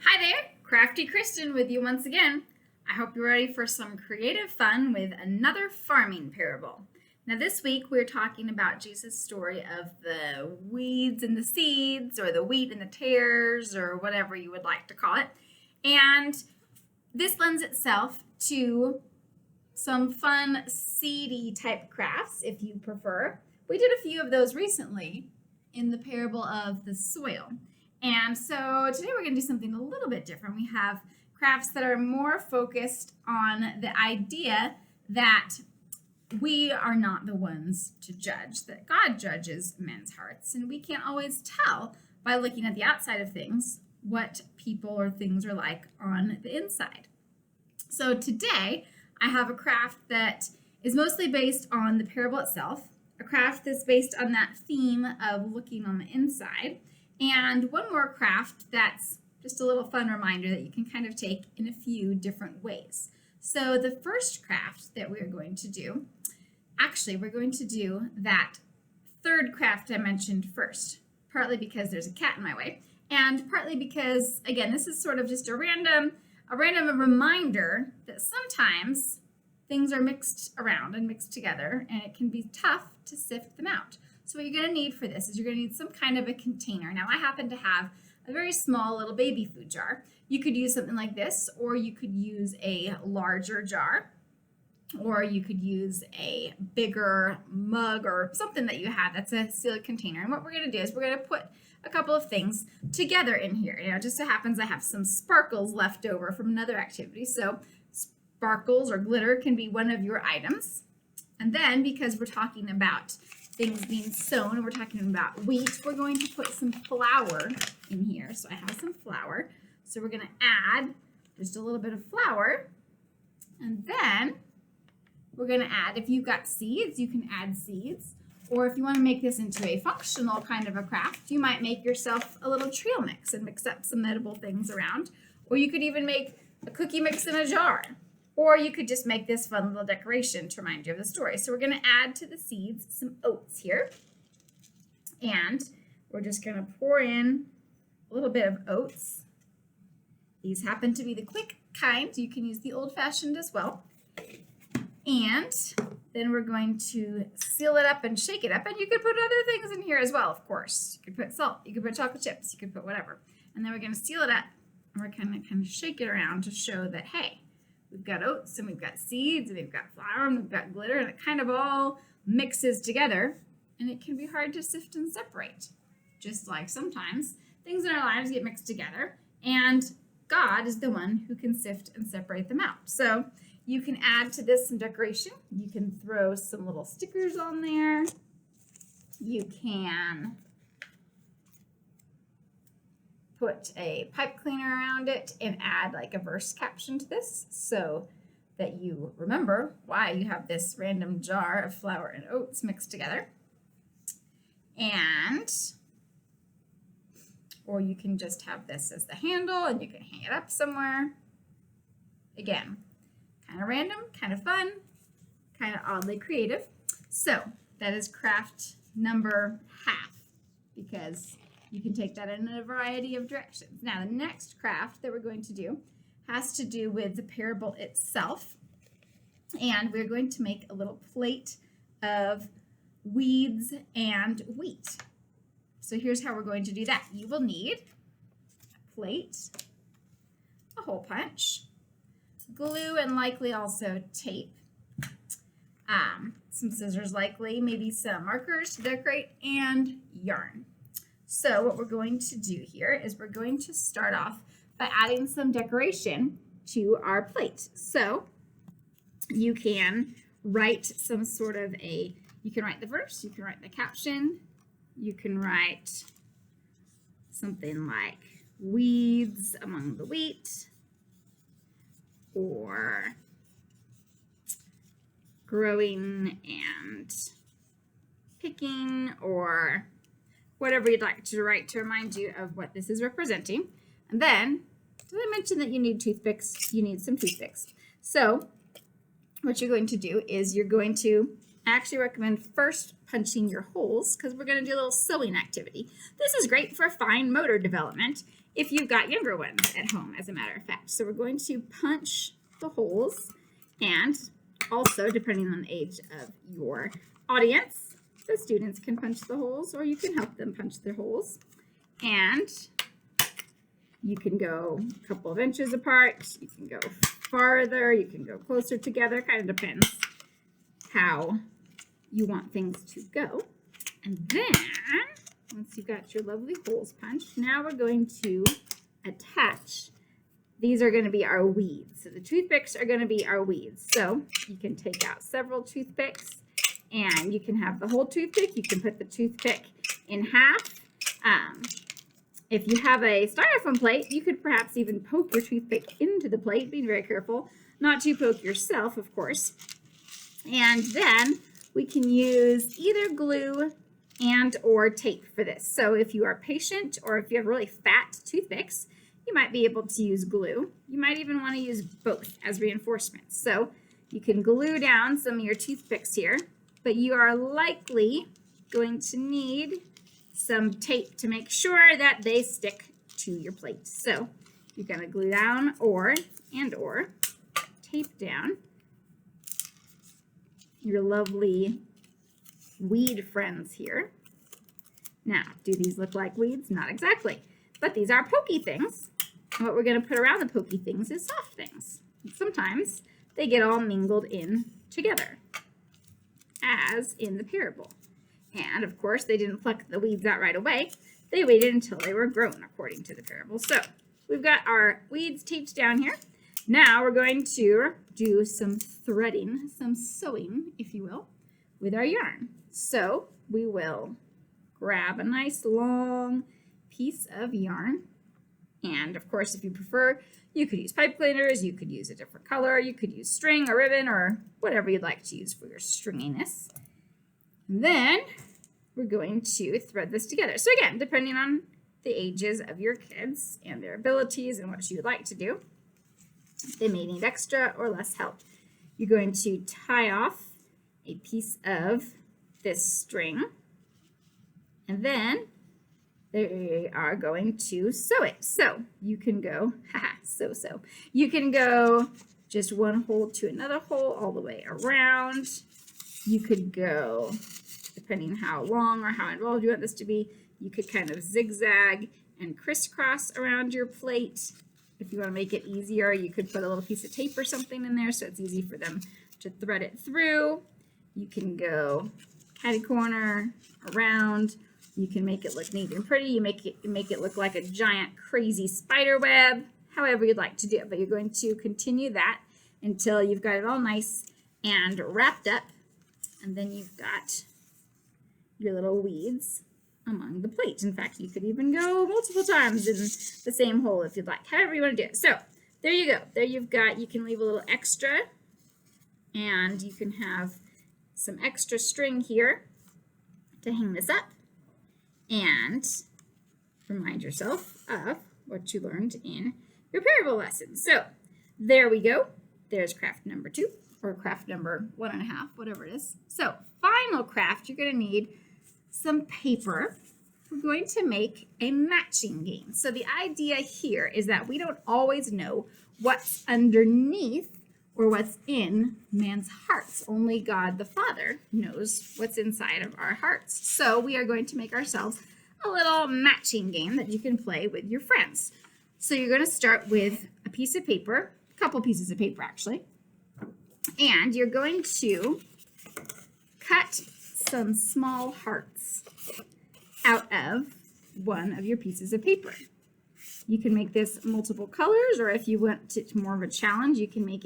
Hi there, Crafty Kristen with you once again. I hope you're ready for some creative fun with another farming parable. Now this week we're talking about Jesus' story of the weeds and the seeds, or the wheat and the tares, or whatever you would like to call it. And this lends itself to some fun seedy type crafts if you prefer. We did a few of those recently in the parable of the soil. And so today we're going to do something a little bit different. We have crafts that are more focused on the idea that we are not the ones to judge, that God judges men's hearts. And we can't always tell by looking at the outside of things what people or things are like on the inside. So today I have a craft that is mostly based on the parable itself, a craft that's based on that theme of looking on the inside, and one more craft that's just a little fun reminder that you can kind of take in a few different ways. So the first craft that we're going to do, actually we're going to do that third craft I mentioned first, partly because there's a cat in my way, and partly because, again, this is sort of just a random reminder that sometimes things are mixed around and mixed together, and it can be tough to sift them out. So what you're going to need for this is you're going to need some kind of a container. Now I happen to have a very small little baby food jar. You could use something like this, or you could use a larger jar, or you could use a bigger mug or something that you have that's a sealed container. And what we're going to do is we're going to put a couple of things together in here. You know, it just so happens I have some sparkles left over from another activity. So sparkles or glitter can be one of your items. And then, because we're talking about things being sown, and we're talking about wheat, we're going to put some flour in here. So I have some flour. So we're going to add just a little bit of flour. And then we're going to add, if you've got seeds, you can add seeds. Or if you want to make this into a functional kind of a craft, you might make yourself a little trail mix and mix up some edible things around. Or you could even make a cookie mix in a jar. Or you could just make this fun little decoration to remind you of the story. So we're going to add to the seeds some oats here. And we're just going to pour in a little bit of oats. These happen to be the quick kind. You can use the old-fashioned as well. And then we're going to seal it up and shake it up. And you could put other things in here as well, of course. You could put salt. You could put chocolate chips. You could put whatever. And then we're going to seal it up. And we're going to kind of shake it around to show that, hey, we've got oats, and we've got seeds, and we've got flour, and we've got glitter, and it kind of all mixes together, and it can be hard to sift and separate. Just like sometimes things in our lives get mixed together, and God is the one who can sift and separate them out. So you can add to this some decoration. You can throw some little stickers on there. You can put a pipe cleaner around it and add like a verse caption to this so that you remember why you have this random jar of flour and oats mixed together. Or you can just have this as the handle and you can hang it up somewhere. Again, kind of random, kind of fun, kind of oddly creative. So that is craft number half, because you can take that in a variety of directions. Now, the next craft that we're going to do has to do with the parable itself. And we're going to make a little plate of weeds and wheat. So here's how we're going to do that. You will need a plate, a hole punch, glue, and likely also tape, some scissors likely, maybe some markers to decorate, and yarn. So what we're going to do here is we're going to start off by adding some decoration to our plate. So you can write some sort of you can write the verse, you can write the caption, you can write something like weeds among the wheat, or growing and picking, or whatever you'd like to write to remind you of what this is representing. And then, did I mention that you need toothpicks? You need some toothpicks. So what you're going to do is you're going to I actually recommend first punching your holes because we're going to do a little sewing activity. This is great for fine motor development if you've got younger ones at home, as a matter of fact. So we're going to punch the holes, and also, depending on the age of your audience, the students can punch the holes, or you can help them punch their holes. And you can go a couple of inches apart, you can go farther, you can go closer together, kind of depends how you want things to go. And then, once you've got your lovely holes punched, now we're going to attach. These are going to be our weeds. So the toothpicks are going to be our weeds. So you can take out several toothpicks, and you can have the whole toothpick. You can put the toothpick in half. If you have a styrofoam plate, you could perhaps even poke your toothpick into the plate. Be very careful not to poke yourself, of course. And then we can use either glue and or tape for this. So if you are patient, or if you have really fat toothpicks, you might be able to use glue. You might even want to use both as reinforcements. So you can glue down some of your toothpicks here, but you are likely going to need some tape to make sure that they stick to your plate. So you're going to glue down or tape down your lovely weed friends here. Now, do these look like weeds? Not exactly, but these are pokey things. And what we're going to put around the pokey things is soft things. And sometimes they get all mingled in together, as in the parable. And of course, they didn't pluck the weeds out right away. They waited until they were grown, according to the parable. So we've got our weeds taped down here. Now we're going to do some threading, some sewing, if you will, with our yarn. So we will grab a nice long piece of yarn. And of course, if you prefer, you could use pipe cleaners, you could use a different color, you could use string or ribbon or whatever you'd like to use for your stringiness. And then we're going to thread this together. So again, depending on the ages of your kids and their abilities and what you would like to do, they may need extra or less help. You're going to tie off a piece of this string, and then they are going to sew it. So you can go, so. You can go just one hole to another hole all the way around. You could go, depending how long or how involved you want this to be, you could kind of zigzag and crisscross around your plate. If you want to make it easier, you could put a little piece of tape or something in there so it's easy for them to thread it through. You can go catty corner around. You can make it look neat and pretty. You make it look like a giant crazy spider web, however you'd like to do it. But you're going to continue that until you've got it all nice and wrapped up. And then you've got your little weeds among the plate. In fact, you could even go multiple times in the same hole if you'd like, however you want to do it. So there you go. There you've got, you can leave a little extra, and you can have some extra string here to hang this up and remind yourself of what you learned in your parable lesson. So there we go. There's craft number 2, or craft number 1.5, whatever it is. So final craft, you're going to need some paper. We're going to make a matching game. So the idea here is that we don't always know what's underneath or what's in man's hearts. Only God the Father knows what's inside of our hearts. So we are going to make ourselves a little matching game that you can play with your friends. So you're going to start with a piece of paper, a couple pieces of paper actually, and you're going to cut some small hearts out of one of your pieces of paper. You can make this multiple colors, or if you want it more of a challenge, you can make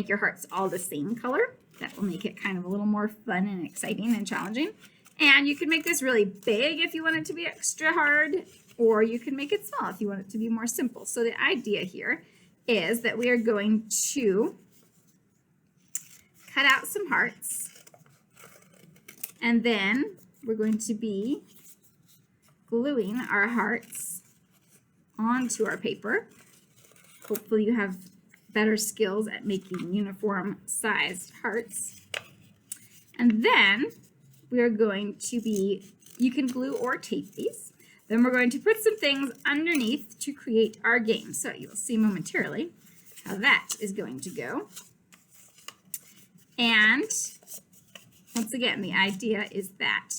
your hearts all the same color. That will make it kind of a little more fun and exciting and challenging. And you can make this really big if you want it to be extra hard, or you can make it small if you want it to be more simple. So the idea here is that we are going to cut out some hearts, and then we're going to be gluing our hearts onto our paper. Hopefully you have better skills at making uniform sized hearts. And then we're going to you can glue or tape these. Then we're going to put some things underneath to create our game. So you'll see momentarily how that is going to go. And once again, the idea is that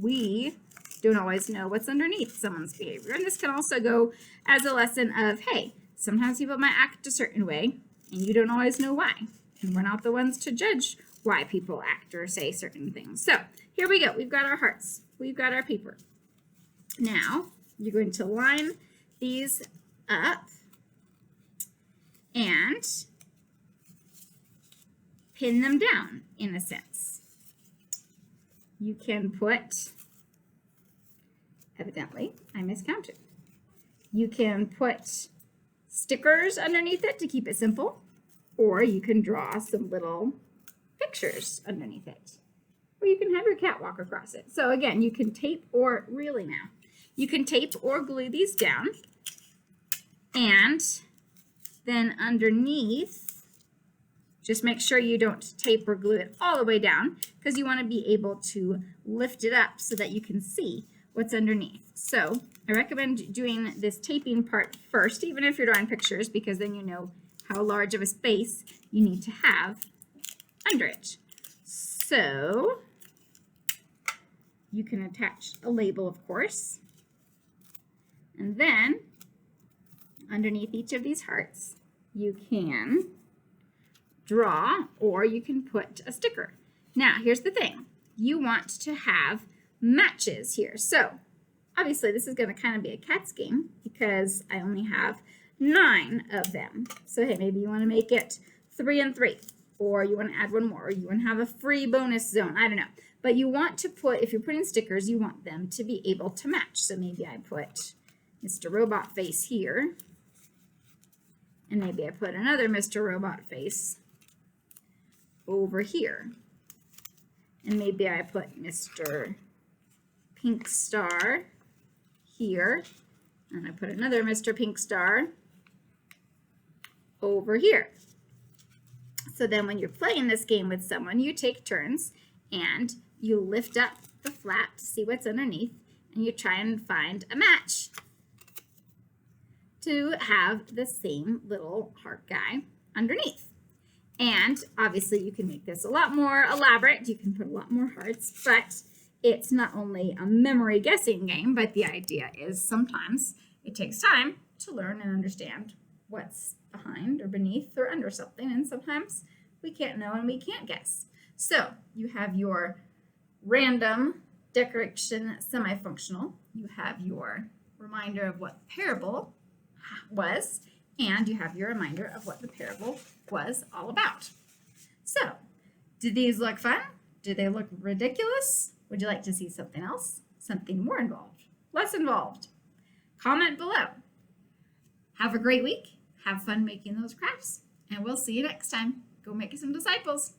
we don't always know what's underneath someone's behavior. And this can also go as a lesson of, hey, sometimes people might act a certain way and you don't always know why. And we're not the ones to judge why people act or say certain things. So here we go. We've got our hearts. We've got our paper. Now you're going to line these up and pin them down in a sense. You can put, evidently, I miscounted. You can put stickers underneath it to keep it simple, or you can draw some little pictures underneath it, or you can have your cat walk across it. So again, you can tape or you can tape or glue these down, and then underneath, just make sure you don't tape or glue it all the way down because you want to be able to lift it up so that you can see what's underneath. So I recommend doing this taping part first, even if you're drawing pictures, because then you know how large of a space you need to have under it. So you can attach a label, of course, and then underneath each of these hearts you can draw or you can put a sticker. Now here's the thing, you want to have matches here. So obviously this is going to kind of be a cat's game because I only have 9 of them. So hey, maybe you want to make it 3 and 3, or you want to add one more, or you want to have a free bonus zone. I don't know. But you want to put, if you're putting stickers, you want them to be able to match. So maybe I put Mr. Robot face here, and maybe I put another Mr. Robot face over here. And maybe I put Mr. Pink Star here, and I put another Mr. Pink Star over here. So then when you're playing this game with someone, you take turns and you lift up the flap to see what's underneath, and you try and find a match to have the same little heart guy underneath. And obviously you can make this a lot more elaborate. You can put a lot more hearts, but it's not only a memory guessing game, but the idea is sometimes it takes time to learn and understand what's behind or beneath or under something, and sometimes we can't know and we can't guess. So you have your random decoration semi-functional, you have your reminder of what the parable was, and you have your reminder of what the parable was all about. So, did these look fun? Did they look ridiculous? Would you like to see something else? Something more involved? Less involved? Comment below. Have a great week. Have fun making those crafts, and we'll see you next time. Go make some disciples.